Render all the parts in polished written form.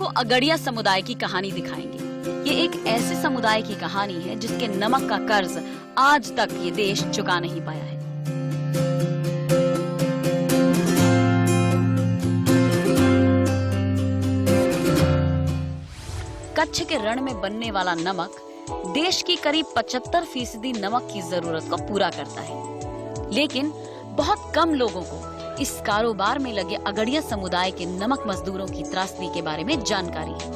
आपको अगड़िया समुदाय की कहानी दिखाएंगे। ये एक ऐसे समुदाय की कहानी है जिसके नमक का कर्ज आज तक ये देश चुका नहीं पाया है। कच्छ के रण में बनने वाला नमक देश की करीब 75% नमक की जरूरत को पूरा करता है, लेकिन बहुत कम लोगों को इस कारोबार में लगे अगड़िया समुदाय के नमक मजदूरों की त्रासदी के बारे में जानकारी है।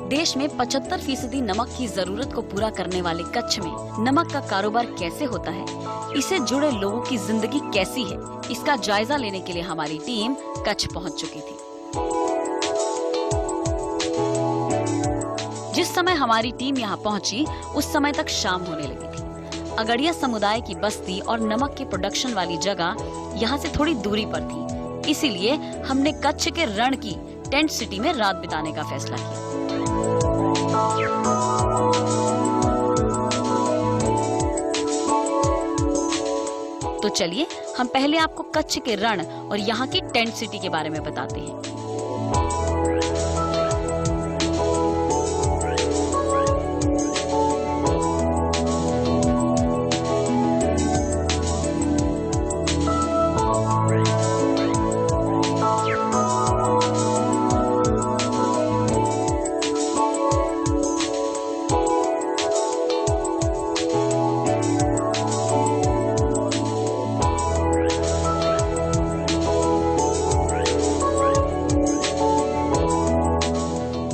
देश में 75% नमक की जरूरत को पूरा करने वाले कच्छ में नमक का कारोबार कैसे होता है, इससे जुड़े लोगों की जिंदगी कैसी है, इसका जायजा लेने के लिए हमारी टीम कच्छ पहुंच चुकी थी। जिस समय हमारी टीम यहाँ पहुंची उस समय तक शाम होने लगी थी। अगड़िया समुदाय की बस्ती और नमक के प्रोडक्शन वाली जगह यहाँ से थोड़ी दूरी पर थी, इसीलिए हमने कच्छ के रण की टेंट सिटी में रात बिताने का फैसला किया। तो चलिए हम पहले आपको कच्छ के रण और यहाँ की टेंट सिटी के बारे में बताते हैं।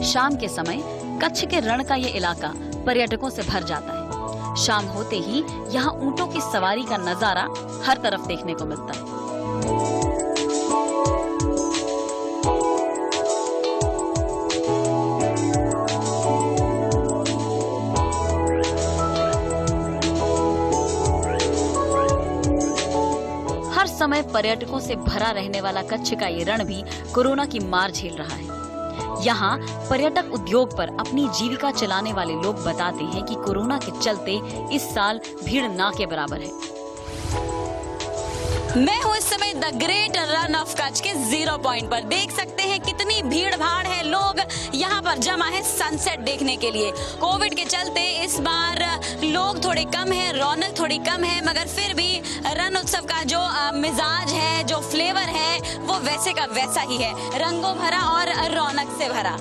शाम के समय कच्छ के रण का ये इलाका पर्यटकों से भर जाता है। शाम होते ही यहाँ ऊंटों की सवारी का नजारा हर तरफ देखने को मिलता है। हर समय पर्यटकों से भरा रहने वाला कच्छ का ये रण भी कोरोना की मार झेल रहा है। यहाँ पर्यटक उद्योग पर अपनी जीविका चलाने वाले लोग बताते हैं कि कोरोना के चलते इस साल भीड़ ना के बराबर है। मैं हूँ इस समय the great run of Kutch के 0 पॉइंट पर। देख सकते हैं कितनी भीड़ भाड़ है, लोग यहाँ पर जमा है सनसेट देखने के लिए। कोविड के चलते इस बार लोग थोड़े कम हैं, रौनक थोड़ी कम है, मगर फिर भी रण उत्सव का जो मिजाज है, जो फ्लेवर है, वो वैसे का वैसा ही है, रंगों भरा और रौनक से भरा।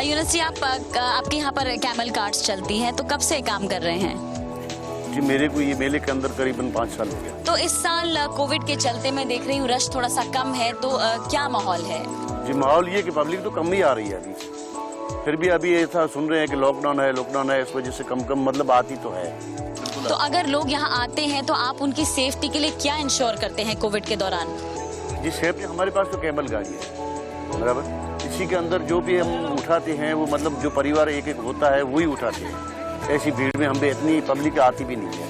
यूनुस जी, आपके यहाँ पर कैमल कार्ट्स चलती हैं, तो कब से काम कर रहे हैं? जी, मेरे को ये मेले के अंदर करीबन 5 साल हो गया। तो इस साल कोविड के चलते मैं देख रही हूँ रश थोड़ा सा कम है, तो क्या माहौल है? जी, माहौल ये कि पब्लिक तो कम ही आ रही है अभी। फिर भी अभी ऐसा सुन रहे हैं कि लॉकडाउन है, इस वजह से कम मतलब आती तो है। तो अगर लोग यहाँ आते हैं तो आप उनकी सेफ्टी के लिए क्या इंश्योर करते हैं कोविड के दौरान? जी, सेफ्टी हमारे पास तो कैमल गाड़ी है, बराबर। इसी के अंदर जो भी हम उठाते हैं वो मतलब जो परिवार एक एक होता है वही उठाते हैं। ऐसी भीड़ में हम भी इतनी पब्लिक आती भी नहीं है।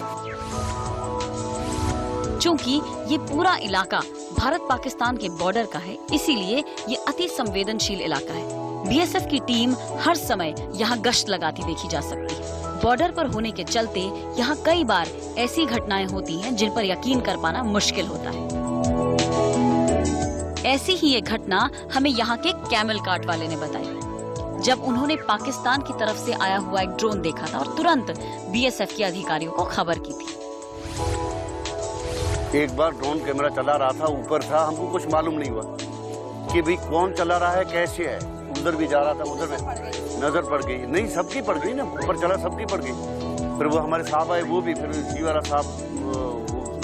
चूंकि ये पूरा इलाका भारत पाकिस्तान के बॉर्डर का है, इसीलिए ये अति संवेदनशील इलाका है। बीएसएफ की टीम हर समय यहाँ गश्त लगाती देखी जा सकती है। बॉर्डर पर होने के चलते यहाँ कई बार ऐसी घटनाएं होती हैं जिन पर यकीन कर पाना मुश्किल होता है। ऐसी ही एक घटना हमें यहाँ के कैमल कार्ट वाले ने बताई, जब उन्होंने पाकिस्तान की तरफ से आया हुआ एक ड्रोन देखा था और तुरंत बीएसएफ के अधिकारियों को खबर की थी। एक बार ड्रोन कैमरा चला रहा था, ऊपर था, हमको कुछ मालूम नहीं हुआ कि भाई कौन चला रहा है, कैसे है। उधर भी जा रहा था, उधर में नजर पड़ गई। नहीं, सबकी पड़ गई ना, ऊपर चला सबकी पड़ गई। फिर वो हमारे साहब आए, वो भी फिर जीवाला साहब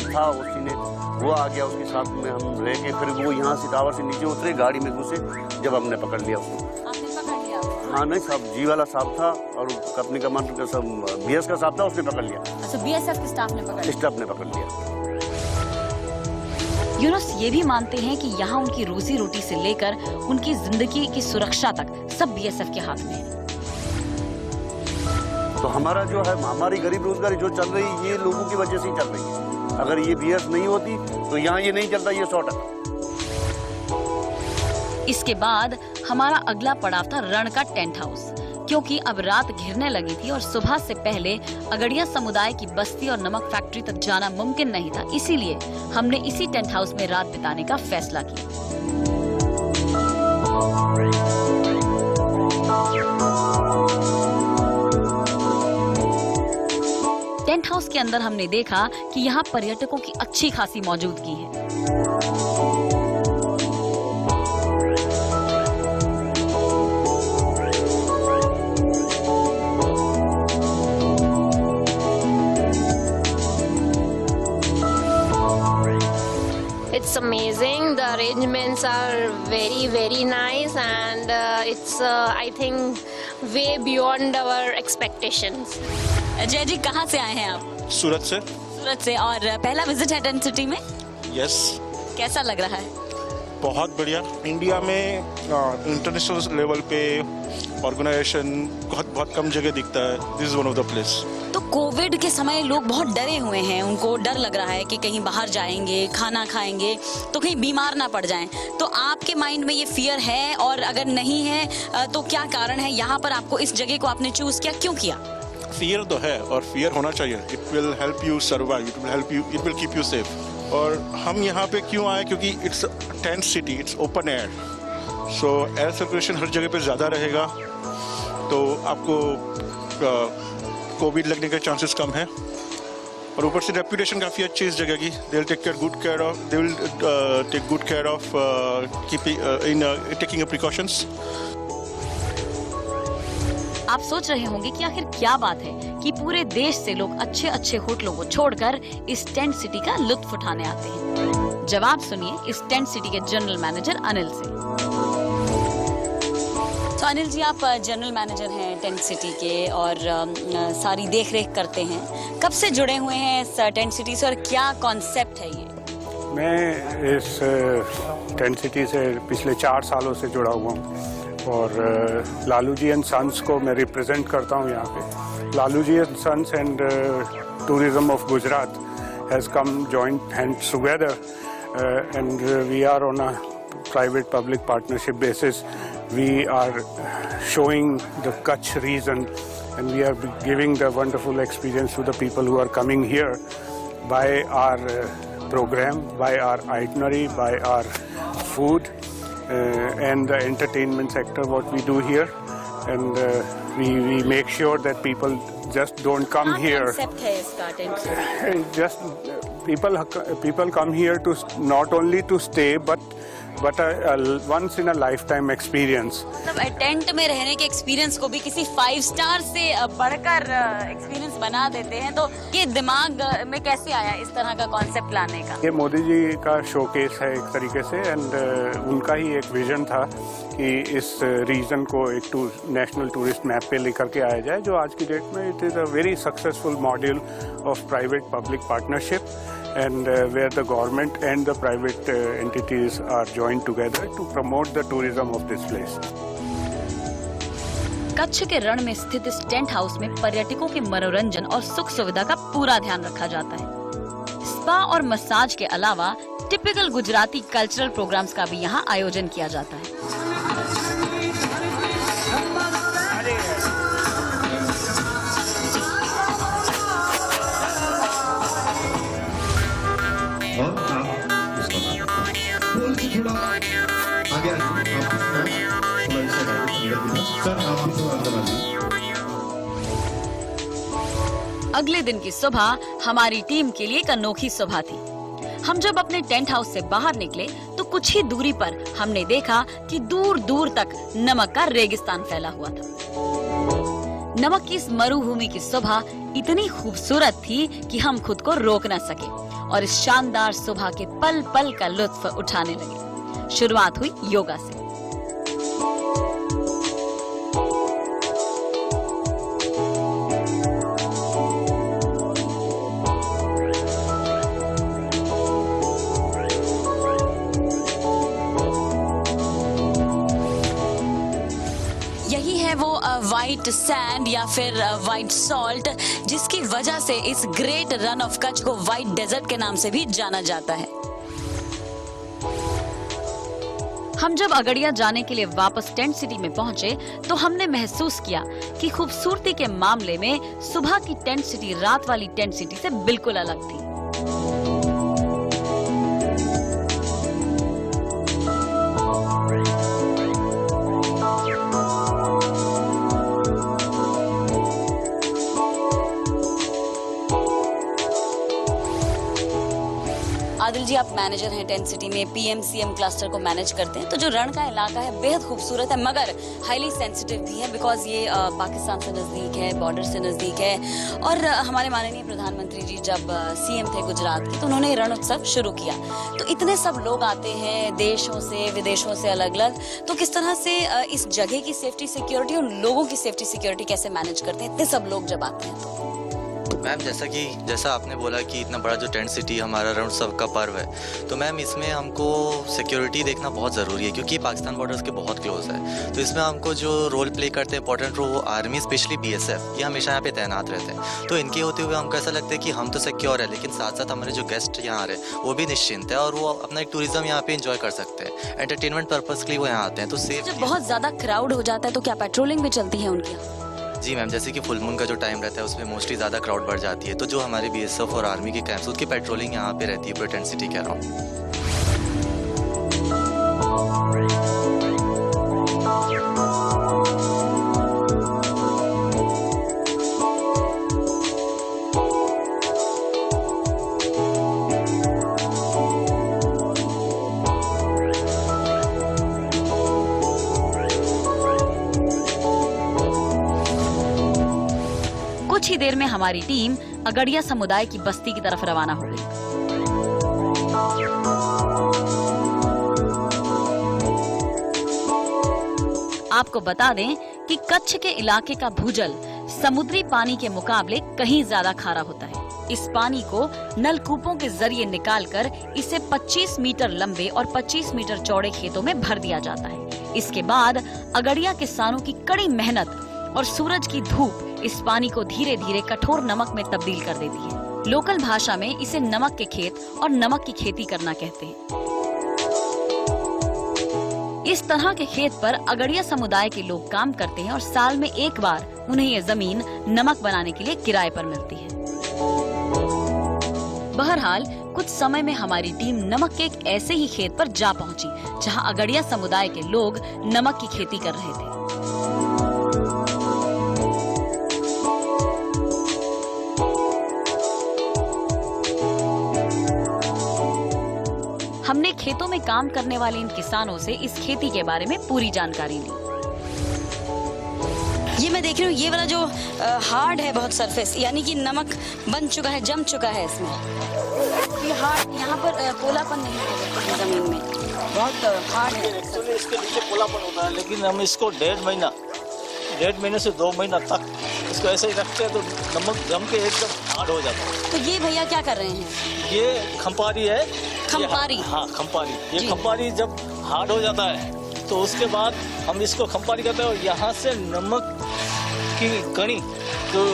था, उसी ने वो आ गया, उसके साथ में हम रह के फिर वो यहाँ से टावर से नीचे उतरे, गाड़ी में घुसे, जब हमने पकड़ लिया उसको। आपने पकड़ लिया? हाँ, नहीं साहब, जी वाला साहब था और अपनी कमांडर का सब बीएस का साहब था, उसने पकड़ लिया। अच्छा, बीएसएफ के स्टाफ ने पकड़ लिया? स्टाफ ने पकड़ लिया। यूनुस ये भी मानते हैं कि यहाँ उनकी रोजी रोटी से लेकर उनकी जिंदगी की सुरक्षा तक सब बीएसएफ के हाथ में है। तो हमारा जो है, हमारी गरीब रोजगारी जो चल रही है, ये लोगों की वजह से ही चल रही है। अगर ये बीएस नहीं होती तो यहाँ ये नहीं चलता, ये 100%। इसके बाद हमारा अगला पड़ाव था रण का टेंट हाउस। क्योंकि अब रात घिरने लगी थी और सुबह से पहले अगड़िया समुदाय की बस्ती और नमक फैक्ट्री तक जाना मुमकिन नहीं था। इसीलिए हमने इसी टेंट हाउस में रात बिताने का फैसला किया। टेंट हाउस के अंदर हमने देखा कि यहाँ पर्यटकों की अच्छी खासी मौजूदगी है। It's amazing. The arrangements are very nice, and it's I think way beyond our expectations. जय जी, कहाँ से आए हैं आप? सूरत से। सूरत से। और पहला विजिट है टेंट सिटी में? यस। कैसा लग रहा है? बहुत बढ़िया। इंडिया में इंटरनेशनल लेवल पे ऑर्गेनाइजेशन बहुत कम जगह दिखता है। This is one of the place. तो कोविड के समय लोग बहुत डरे हुए हैं, उनको डर लग रहा है कि कहीं बाहर जाएंगे, खाना खाएंगे तो कहीं बीमार ना पड़ जाएं। तो आपके माइंड में ये फियर है, और अगर नहीं है तो क्या कारण है? यहाँ पर आपको इस जगह को आपने चूज किया, क्यों किया? फियर तो है और फियर होना चाहिए। It will help you survive, it will keep you safe. और हम यहाँ पे क्यों आए? क्योंकि it's tent city, it's open air, so air circulation हर जगह पे ज़्यादा रहेगा, तो आपको कोविड लगने के चांसेस कम है। और ऊपर से रेपुटेशन काफ़ी अच्छी इस जगह की। They will take good care of taking precautions. आप सोच रहे होंगे कि आखिर क्या बात है कि पूरे देश से लोग अच्छे अच्छे होटलों को छोड़कर इस टेंट सिटी का लुत्फ उठाने आते हैं। जवाब सुनिए इस टेंट सिटी के जनरल मैनेजर अनिल से। तो अनिल जी, आप जनरल मैनेजर हैं टेंट सिटी के और सारी देख रेख करते हैं। कब से जुड़े हुए हैं इस टेंट सिटी से और क्या कॉन्सेप्ट है ये? मैं इस टेंट सिटी से पिछले 4 सालों से जुड़ा हुआ हूँ और लालू जी एंड सन्स को मैं रिप्रेजेंट करता हूँ यहाँ पे। Lalu ji and sons and tourism of Gujarat has come joint hands together and we are on a private public partnership basis. We are showing the Kutch region and we are giving the wonderful experience to the people who are coming here by our program, by our itinerary, by our food and the entertainment sector what we do here, and we make sure that people just don't come here. concept है इसका tent city? Just people come here to not only to stay but a once in a lifetime experience. मतलब tent में रहने के experience को भी किसी 5 star से बढ़कर एक्सपीरियंस बना देते हैं। तो ये दिमाग में कैसे आया इस तरह का कॉन्सेप्ट लाने का? ये मोदी जी का शोकेस है एक तरीके से, एंड उनका ही एक विजन था कि इस रीजन को एक नेशनल टूरिस्ट मैप पे लेकर के आया जाए, जो आज की डेट में it is a very successful module of private public partnership, and where the government and the private entities are joined together to promote the tourism of this place. Kutch के रण में स्थित इस टेंट हाउस में पर्यटकों के मनोरंजन और सुख सुविधा का पूरा ध्यान रखा जाता है। स्पा और मसाज के अलावा टिपिकल गुजराती कल्चरल प्रोग्राम्स का भी यहाँ आयोजन किया जाता है। और आप थोड़ा आगे अगले दिन की सुबह हमारी टीम के लिए एक अनोखी सुबह थी। हम जब अपने टेंट हाउस से बाहर निकले तो कुछ ही दूरी पर हमने देखा कि दूर दूर तक नमक का रेगिस्तान फैला हुआ था। नमक की इस मरुभूमि की सुबह इतनी खूबसूरत थी कि हम खुद को रोक न सके और इस शानदार सुबह के पल पल का लुत्फ उठाने लगे। शुरुआत हुई योगा से। यही है वो वाइट सैंड या फिर वाइट सॉल्ट जिसकी वजह से इस ग्रेट रन ऑफ कच्छ को वाइट डेजर्ट के नाम से भी जाना जाता है। हम जब अगड़िया जाने के लिए वापस टेंट सिटी में पहुंचे तो हमने महसूस किया कि खूबसूरती के मामले में सुबह की टेंट सिटी रात वाली टेंट सिटी से बिल्कुल अलग थी। आदिल जी, आप मैनेजर हैं टेंट सिटी में, पीएमसीएम क्लस्टर को मैनेज करते हैं। तो जो रण का इलाका है बेहद खूबसूरत है मगर हाईली सेंसिटिव भी है, बिकॉज ये पाकिस्तान से नज़दीक है, बॉर्डर से नज़दीक है। और हमारे माननीय प्रधानमंत्री जी जब सीएम थे गुजरात के तो उन्होंने रण उत्सव शुरू किया। तो इतने सब लोग आते हैं देशों से विदेशों से अलग अलग, तो किस तरह से इस जगह की सेफ्टी सिक्योरिटी और लोगों की सेफ्टी सिक्योरिटी कैसे मैनेज करते हैं इतने सब लोग जब आते हैं? तो मैम जैसा आपने बोला कि इतना बड़ा जो टेंट सिटी हमारा रण उत्सव का पर्व है, तो मैम इसमें हमको सिक्योरिटी देखना बहुत ज़रूरी है क्योंकि पाकिस्तान बॉर्डर्स के बहुत क्लोज है। तो इसमें हमको जो रोल प्ले करते हैं इंपॉर्टेंट रोल, वो आर्मी स्पेशली BSF ये हमेशा यहाँ पे तैनात रहते हैं। तो इनके होते हुए हमको ऐसा लगता है कि हम तो सिक्योर है, लेकिन साथ साथ हमारे जो गेस्ट यहाँ आ रहे हैं वो भी निश्चिंत है और वो अपना एक टूरिज्म यहाँ पे इंजॉय कर सकते हैं। एंटरटेनमेंट पर्पज़ के लिए वो यहाँ आते हैं। तो सेफ जब बहुत ज्यादा क्राउड हो जाता है तो क्या पेट्रोलिंग भी चलती है उनकी? जी मैम, जैसे कि फुल मून का जो टाइम रहता है उसमें मोस्टली ज़्यादा क्राउड बढ़ जाती है, तो जो हमारे BSF और आर्मी के कैंप्स उसकी पेट्रोलिंग यहाँ पे रहती है पूरे टेंट सिटी के अराउंड। कुछ ही देर में हमारी टीम अगड़िया समुदाय की बस्ती की तरफ रवाना हो गई। आपको बता दें कि कच्छ के इलाके का भूजल समुद्री पानी के मुकाबले कहीं ज्यादा खारा होता है। इस पानी को नलकूपों के जरिए निकालकर इसे 25 मीटर लंबे और 25 मीटर चौड़े खेतों में भर दिया जाता है। इसके बाद अगड़िया किसानों की कड़ी मेहनत और सूरज की धूप इस पानी को धीरे धीरे कठोर नमक में तब्दील कर देती है। लोकल भाषा में इसे नमक के खेत और नमक की खेती करना कहते हैं। इस तरह के खेत पर अगड़िया समुदाय के लोग काम करते हैं और साल में एक बार उन्हें ये जमीन नमक बनाने के लिए किराए पर मिलती है। बहरहाल कुछ समय में हमारी टीम नमक के एक ऐसे ही खेत पर जा पहुंची जहां अगड़िया समुदाय के लोग नमक की खेती कर रहे थे। हमने खेतों में काम करने वाले इन किसानों से इस खेती के बारे में पूरी जानकारी ली। ये मैं देख रही हूँ, ये वाला जो हार्ड है बहुत सरफेस, यानी कि नमक बन चुका है, जम चुका है इसमें। ये हार्ड, यहाँ पर पोलापन नहीं है जमीन में, बहुत हार्ड है। एक्चुअली इसके नीचे पोलापन होता है, लेकिन हम इसको 1.5 महीने से 2 महीना तक इसको ऐसे ही रखते हैं तो नमक जम के एकदम हार्ड हो जाता है। तो ये भैया क्या कर रहे हैं? ये खंपारी है। खंपारी? हाँ, खंपारी। ये खंपारी जब हार्ड हो जाता है तो उसके बाद हम इसको खंपारी करते हैं और यहाँ से नमक की कणी जो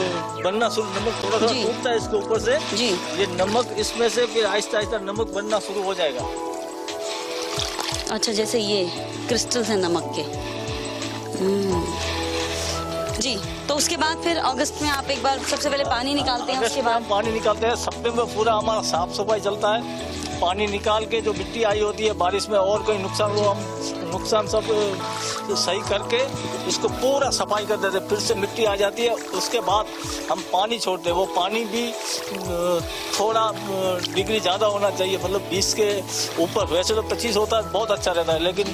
बनना शुरू, नमक थोड़ा थोड़ा टूटता है इसके ऊपर से जी, ये नमक इसमें से फिर आहिस्ता आहिस्ता नमक बनना शुरू हो जाएगा। अच्छा, जैसे ये क्रिस्टल्स हैं नमक के। जी, तो उसके बाद फिर अगस्त में आप एक बार सबसे पहले पानी निकालते हैं, उसके बाद पानी निकालते हैं। सितंबर में पूरा हमारा साफ सफाई चलता है। पानी निकाल के जो मिट्टी आई होती है बारिश में और कोई नुकसान हो, हम नुकसान सब सही करके इसको पूरा सफाई कर देते, फिर से मिट्टी आ जाती है। उसके बाद हम पानी छोड़ते हैं। वो पानी भी थोड़ा डिग्री ज़्यादा होना चाहिए, मतलब 20 के ऊपर। वैसे तो 25 होता है, बहुत अच्छा रहता है, लेकिन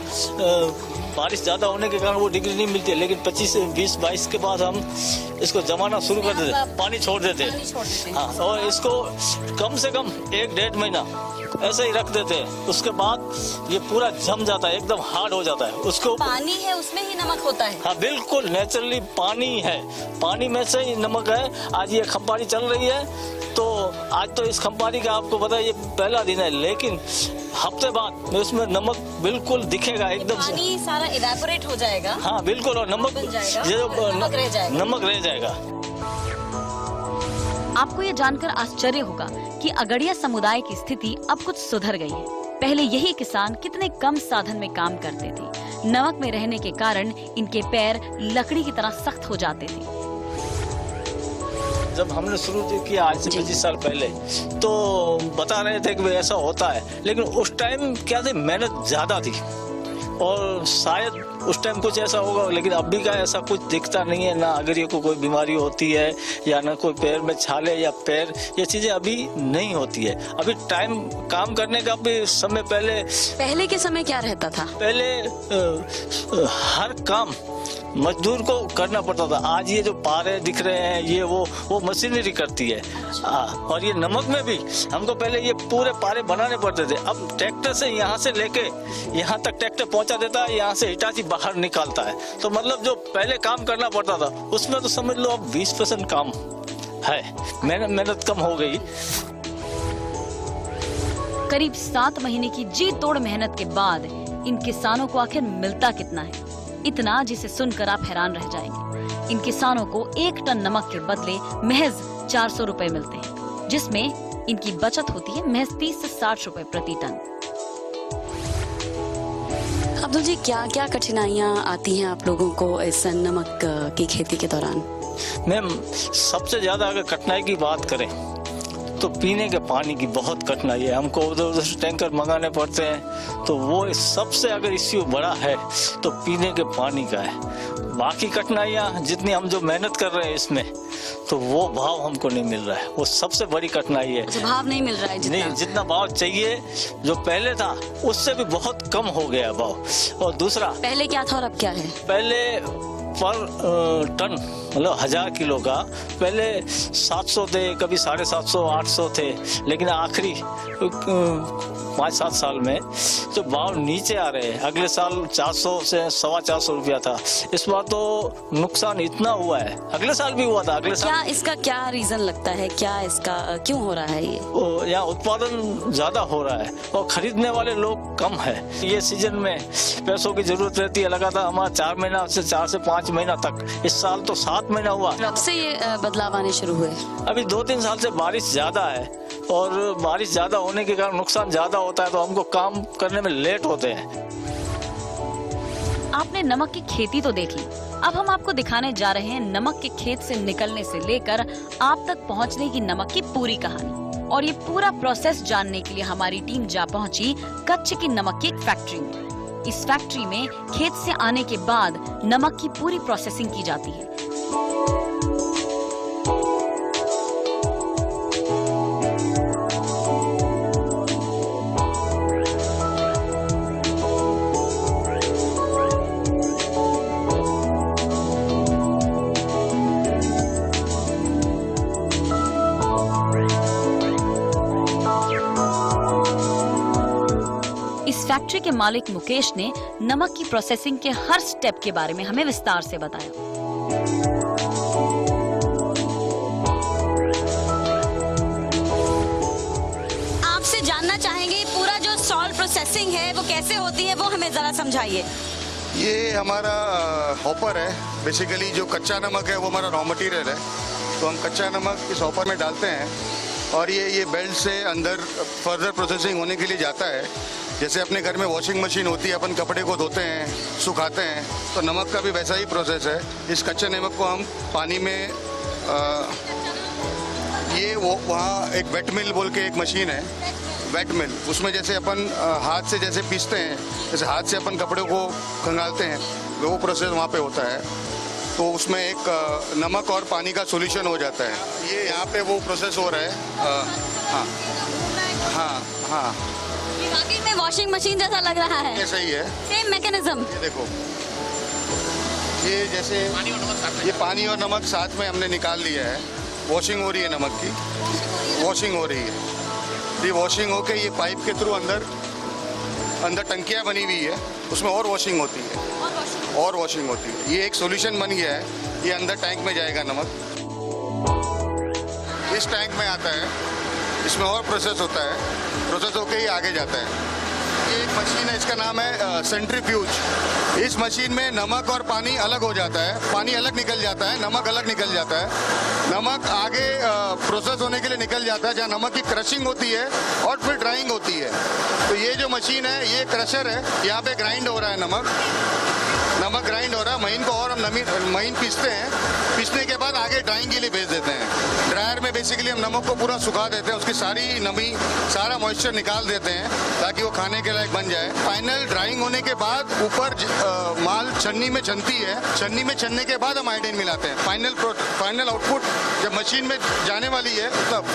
बारिश ज़्यादा होने के कारण वो डिग्री नहीं मिलती है। लेकिन 25 से 20-22 के बाद हम इसको जमाना शुरू कर देते, पानी छोड़ देते हैं। हाँ, और इसको कम से कम 1-1.5 महीना ऐसे ही रख देते हैं। उसके बाद ये पूरा जम जाता है, एकदम हार्ड हो जाता है। उसको पानी है उसमें ही नमक होता है? हाँ बिल्कुल, नेचुरली पानी है, पानी में से ही नमक है। आज ये खंपारी चल रही है, तो आज तो इस खंपारी का आपको पता है ये पहला दिन है, लेकिन हफ्ते बाद उसमें नमक बिल्कुल दिखेगा एकदम। पानी सारा इवेपोरेट हो जाएगा। हाँ बिल्कुल, और नमक नमक रह जाएगा। आपको ये जानकर आश्चर्य होगा कि अगड़िया समुदाय की स्थिति अब कुछ सुधर गई है। पहले यही किसान कितने कम साधन में काम करते थे। नमक में रहने के कारण इनके पैर लकड़ी की तरह सख्त हो जाते थे। जब हमने शुरू किया आज से 25 साल पहले, तो बता रहे थे कि भाई ऐसा होता है, लेकिन उस टाइम क्या थी, मेहनत ज्यादा थी और शायद उस टाइम कुछ ऐसा होगा, लेकिन अभी का ऐसा कुछ दिखता नहीं है। ना अगर ये को कोई बीमारी होती है या ना कोई पैर में छाले या पैर, ये चीजें अभी नहीं होती है। अभी टाइम काम करने का भी समय पहले के समय क्या रहता था? पहले हर काम मजदूर को करना पड़ता था। आज ये जो पारे दिख रहे हैं ये वो मशीनरी करती है। और ये नमक में भी हमको पहले ये पूरे पारे बनाने पड़ते थे। अब ट्रैक्टर से यहाँ से लेके यहाँ तक ट्रैक्टर पहुँचा देता है, यहाँ से हिटाची बाहर निकालता है। तो मतलब जो पहले काम करना पड़ता था उसमें तो समझ लो अब 20% काम है, मेहनत कम हो गई। करीब 7 महीने की जी तोड़ मेहनत के बाद इन किसानों को आखिर मिलता कितना है? इतना जिसे सुनकर आप हैरान रह जाएंगे। इन किसानों को 1 टन नमक के बदले महज 400 रुपए मिलते हैं, जिसमें इनकी बचत होती है महज 30 से 60 रुपए प्रति टन। अब्दुल जी, क्या क्या कठिनाइयाँ आती हैं आप लोगों को इस नमक की खेती के दौरान? मैम, सबसे ज्यादा अगर कठिनाई की बात करें तो पीने के पानी की बहुत कठिनाई है। हमको उधर से टैंकर मंगाने पड़ते हैं, तो वो सबसे अगर इश्यू बड़ा है तो पीने के पानी का है। बाकी कठिनाइयाँ जितनी हम जो मेहनत कर रहे हैं इसमें, तो वो भाव हमको नहीं मिल रहा है, वो सबसे बड़ी कठिनाई है। भाव नहीं मिल रहा है नहीं, जितना भाव चाहिए जो पहले था उससे भी बहुत कम हो गया भाव। और दूसरा, पहले क्या था और अब क्या है? पहले पर टन मतलब 1000 किलो का पहले 700 थे, कभी 750 800 थे, लेकिन आखिरी 5-7 साल में जो भाव नीचे आ रहे हैं। अगले साल 400 से 425 रुपया था। इस बार तो नुकसान इतना हुआ है, अगले साल भी हुआ था। अगले साल क्या इसका क्या रीजन लगता है, क्या इसका क्यों हो रहा है? ये यहाँ उत्पादन ज्यादा हो रहा है और खरीदने वाले लोग कम है। ये सीजन में पैसों की जरूरत रहती है। लगातार हमारा 4 महीना से 4 से 5 महीना तक, इस साल तो 7 महीना हुआ। कब से ये बदलाव आने शुरू हुए? अभी 2-3 साल से बारिश ज्यादा है और बारिश ज्यादा होने के कारण नुकसान ज्यादा होता है, तो हमको काम करने में लेट होते हैं। आपने नमक की खेती तो देख ली, अब हम आपको दिखाने जा रहे हैं नमक के खेत से निकलने से लेकर आप तक पहुंचने की नमक की पूरी कहानी। और ये पूरा प्रोसेस जानने के लिए हमारी टीम जा पहुंची कच्छ की नमक की एक फैक्ट्री में। इस फैक्ट्री में खेत से आने के बाद नमक की पूरी प्रोसेसिंग की जाती है। फैक्ट्री के मालिक मुकेश ने नमक की प्रोसेसिंग के हर स्टेप के बारे में हमें विस्तार से बताया। आपसे जानना चाहेंगे पूरा जो सॉल्ट प्रोसेसिंग है वो कैसे होती है, वो हमें जरा समझाइए। ये हमारा हॉपर है। बेसिकली जो कच्चा नमक है वो हमारा रॉ मटेरियल है, तो हम कच्चा नमक इस हॉपर में डालते हैं और ये बेल्ट से अंदर फर्दर प्रोसेसिंग होने के लिए जाता है। जैसे अपने घर में वॉशिंग मशीन होती है, अपन कपड़े को धोते हैं, सुखाते हैं, तो नमक का भी वैसा ही प्रोसेस है। इस कच्चे नमक को हम पानी में वहाँ एक वेट मिल बोल के एक मशीन है, वेट मिल, उसमें जैसे अपन हाथ से जैसे पीसते हैं, जैसे हाथ से अपन कपड़े को खंगालते हैं, वो प्रोसेस वहाँ पे होता है। तो उसमें एक नमक और पानी का सॉल्यूशन हो जाता है। ये यहाँ पे वो प्रोसेस हो रहा है। हाँ, वाकई में वॉशिंग मशीन जैसा लग रहा है। ये सही है, सेम मैकेनिज्म। ये देखो, ये जैसे ये पानी और नमक साथ में हमने निकाल लिया है। वॉशिंग हो रही है, नमक की वॉशिंग हो रही है। ये वॉशिंग होके ये पाइप के थ्रू अंदर टंकियाँ बनी हुई है, उसमें और वॉशिंग होती है, और वॉशिंग होती है। ये एक सॉल्यूशन बन गया है, ये अंदर टैंक में जाएगा नमक, इस टैंक में आता है, इसमें और प्रोसेस होता है, प्रोसेस होके ही आगे जाता है। ये एक मशीन है, इसका नाम है सेंट्रीफ्यूज। इस मशीन में नमक और पानी अलग हो जाता है, पानी अलग निकल जाता है, नमक अलग निकल जाता है। नमक आगे प्रोसेस होने के लिए निकल जाता है, जहाँ नमक की क्रशिंग होती है और फिर ड्राइंग होती है। तो ये जो मशीन है ये क्रशर है, यहाँ पे ग्राइंड हो रहा है नमक ग्राइंड हो रहा है। महीन को और हम महीन पीसते हैं, पीसने के बाद आगे ड्राइंग के लिए भेज देते हैं। ड्रायर में बेसिकली हम नमक को पूरा सुखा देते हैं, उसकी सारी नमी, सारा मॉइस्चर निकाल देते हैं ताकि वो खाने के लायक बन जाए। फाइनल ड्राइंग होने के बाद ऊपर माल छन्नी में छनती है, छन्नी में छनने के बाद हम आयोडीन मिलाते हैं। फाइनल आउटपुट जब मशीन में जाने वाली है तब,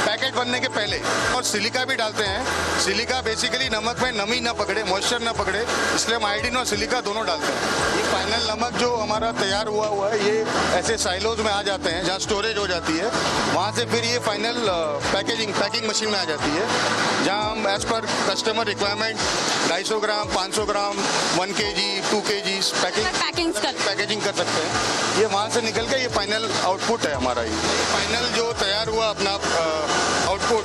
पैकेट बनने के पहले। और सिलिका भी डालते हैं। सिलिका बेसिकली नमक में नमी ना पकड़े, मॉइस्चर ना पकड़े, इसलिए हम आयोडीन और सिलिका दोनों डालते हैं। ये फाइनल नमक जो हमारा तैयार हुआ है ये ऐसे साइलोज में आ जाते हैं जहाँ स्टोरेज हो जाती है। वहाँ से फिर ये फाइनल पैकिंग मशीन में आ जाती है, जहाँ हम एज पर कस्टमर रिक्वायरमेंट 250 ग्राम, 500 ग्राम, 1 kg, 2 kg पैकेजिंग कर सकते हैं। ये वहाँ से निकल के ये फाइनल आउटपुट है हमारा। ये फाइनल जो तैयार हुआ अपना आउटपुट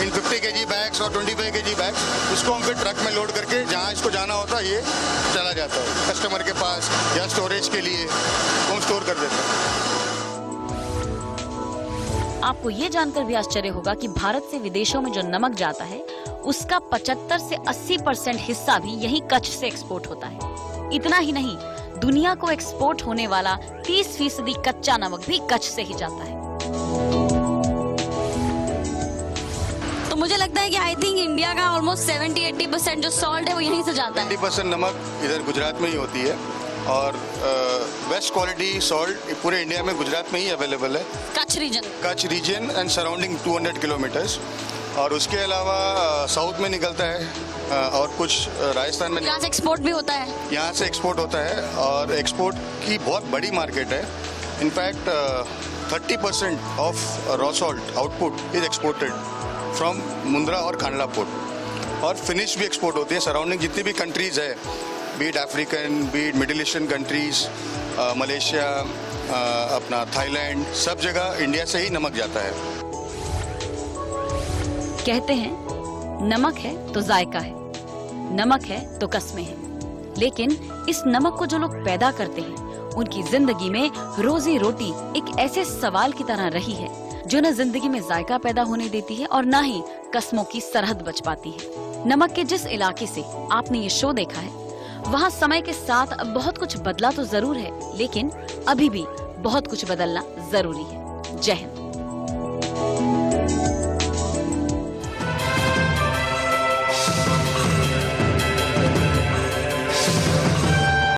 इन 50 kg बैग्स और 25 kg बैग्स, उसको हम फिर ट्रक में लोड करके जहाँ इसको जाना होता है ये चला जाता है कस्टमर के पास, या स्टोरेज के लिए हम स्टोर कर देते हैं। आपको ये जानकर भी आश्चर्य होगा कि भारत से विदेशों में जो नमक जाता है उसका 75 से 80% हिस्सा भी यही कच्छ से एक्सपोर्ट होता है। इतना ही नहीं, दुनिया को एक्सपोर्ट होने वाला 30% कच्चा नमक भी कच्छ से ही जाता है। तो मुझे लगता है कि आई थिंक इंडिया का ऑलमोस्ट 70-80% जो सॉल्ट है वो यहीं से जाता है। 70% नमक इधर गुजरात में ही होती है, और बेस्ट क्वालिटी सॉल्ट पूरे इंडिया में गुजरात में ही अवेलेबल है। Kutch region and surrounding 200 kilometres. और उसके अलावा साउथ में निकलता है और कुछ राजस्थान में। यहाँ से एक्सपोर्ट भी होता है। यहाँ से एक्सपोर्ट होता है और एक्सपोर्ट की बहुत बड़ी मार्केट है। In fact 30% of raw salt output is exported from Mundra और खांडला पोर्ट। और फिनिश भी एक्सपोर्ट होती है। सराउंडिंग जितनी भी कंट्रीज है, be it African, be it middle eastern countries, Malaysia, अपना थाईलैंड, सब जगह इंडिया से ही नमक जाता है। कहते हैं नमक है तो जायका है, नमक है तो कस्में हैं। लेकिन इस नमक को जो लोग पैदा करते हैं उनकी जिंदगी में रोजी रोटी एक ऐसे सवाल की तरह रही है जो न जिंदगी में जायका पैदा होने देती है और न ही कस्मों की सरहद बच पाती है। नमक के जिस इलाके से आपने ये शो देखा है वहाँ समय के साथ अब बहुत कुछ बदला तो जरूर है, लेकिन अभी भी बहुत कुछ बदलना जरूरी है। जय हिंद।